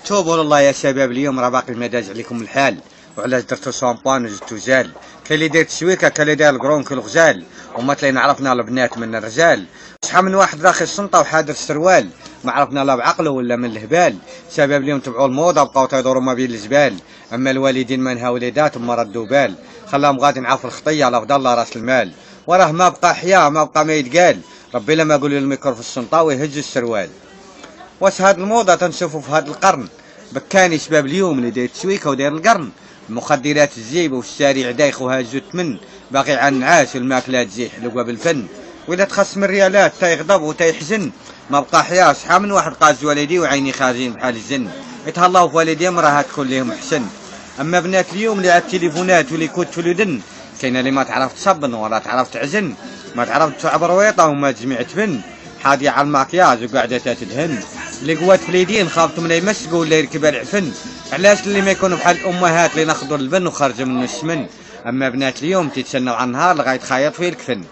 توبوا لله يا شباب، اليوم راه باقي ما داز عليكم الحال، وعلاش درتو شامبان وجبتو زال. كاين اللي داير تشويكه، كاين اللي داير الكرون كل غزال، وما تلاقينا عرفنا البنات من الرجال. شحال من واحد راخي الشنطه وحاضر السروال، ما عرفنا لا بعقله ولا من الهبال. شباب اليوم تبعوا الموضه بقاو تيدوروا ما بين الجبال، اما الوالدين ما نهاو وليداتهم ما ردوا بال، خلاهم غادي عاف الخطيه لا فضل راس المال. وراه ما بقى حياه ما بقى ما يتقال، ربي لما يقولوا الميكرو في الشنطه ويهج السروال. واش هاد الموضه تنشوفوا في هاد القرن؟ بكاني شباب اليوم اللي داير تشويكه وداير القرن، المخدرات الزيبه والشارع دايخ وهاجو التمن، باقي على النعاش والماكله تزيح حلوه بالفن. وإلا تخص من ريالات تيغضب وتيحزن، ما بقى حياه. شحال من واحد قاز والدي وعيني خارجين بحال الجن، يتهلاو في والديهم راه تكون ليهم حسن. اما بنات اليوم اللي على التليفونات واللي كنت في الودن، كاينه اللي ما تعرف تصبن ولا تعرف تعزن، ما تعرف تعبر ويطه وما تجمع تفن، حاضيه على الماكياج وقاعده تدهن. اللي قوات في اليدين خافت من يمسقوا ولا يركب العفن، علاش اللي ما يكونوا بحال الامهات اللي ناخذوا البن وخرجوا منه السمن. اما بنات اليوم تيتسناو على النهار لغايه خايط فيه الكفن.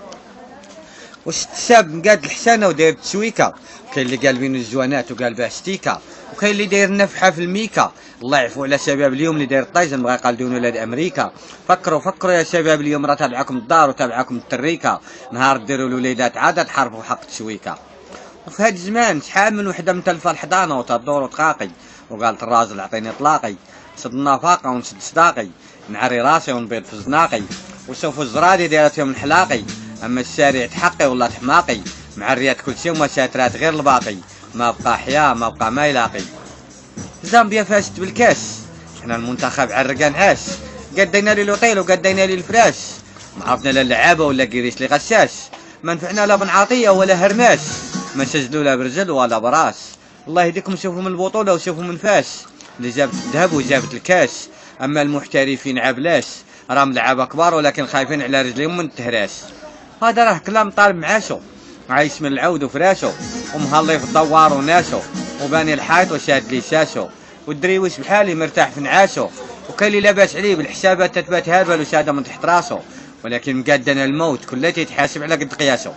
واش الشاب مقاد الحسانه وداير تسويكه، كاين اللي قالبين الجوانات وقالبها ستيكه، وكاين اللي داير نفحه في الميكا. الله يعفو على شباب اليوم اللي داير طايجن بغا يقلدون ولاد امريكا. فكروا يا شباب اليوم راه تابعكم الدار وتابعكم التريكه، نهار ديروا الوليدات عاده تحاربوا حق التسويكه. وفي هاد الزمان شحال من وحده متلفه الحضانه وتدور وتقاقي، وقالت الراجل عطيني طلاقي، سد النفاقه ونسد صداقي، نعري راسي ونبيض في زناقي، وشوفوا الزرادي دايرتهم الحلاقي. اما الشارع تحقي ولا تحماقي، معريات كل شيء وما ساترات غير الباقي، ما بقى حياه ما بقى ما يلاقي. زامبيا فازت بالكاس، حنا المنتخب عرقان عاش، قدينا لي لوطيل وقدينا لي الفراش، ما عرفنا لا اللعابه ولا كيريش لي غشاش، ما نفعنا لا بن عطيه ولا هرماش، ما سجلوا لا برجل ولا براس. الله يهديكم، شوفوا من البطوله وشوفوا من فاس، اللي جابت الذهب وجابت الكاس. اما المحترفين عبلاش، راهم لعابه كبار ولكن خايفين على رجليهم من التهراش. هذا راه كلام طالب معاشو، عايش من العود وفراشو، ومهلي في الدوار وناسو، وباني الحيط وشاد لي شاشو، والدريوش بحالي مرتاح في نعاشو، وكاين اللي لاباس عليه بالحسابات تتبات هابل وشاده من تحت راسو، ولكن مقادنا الموت كلتي يتحاسب على قد قياسو.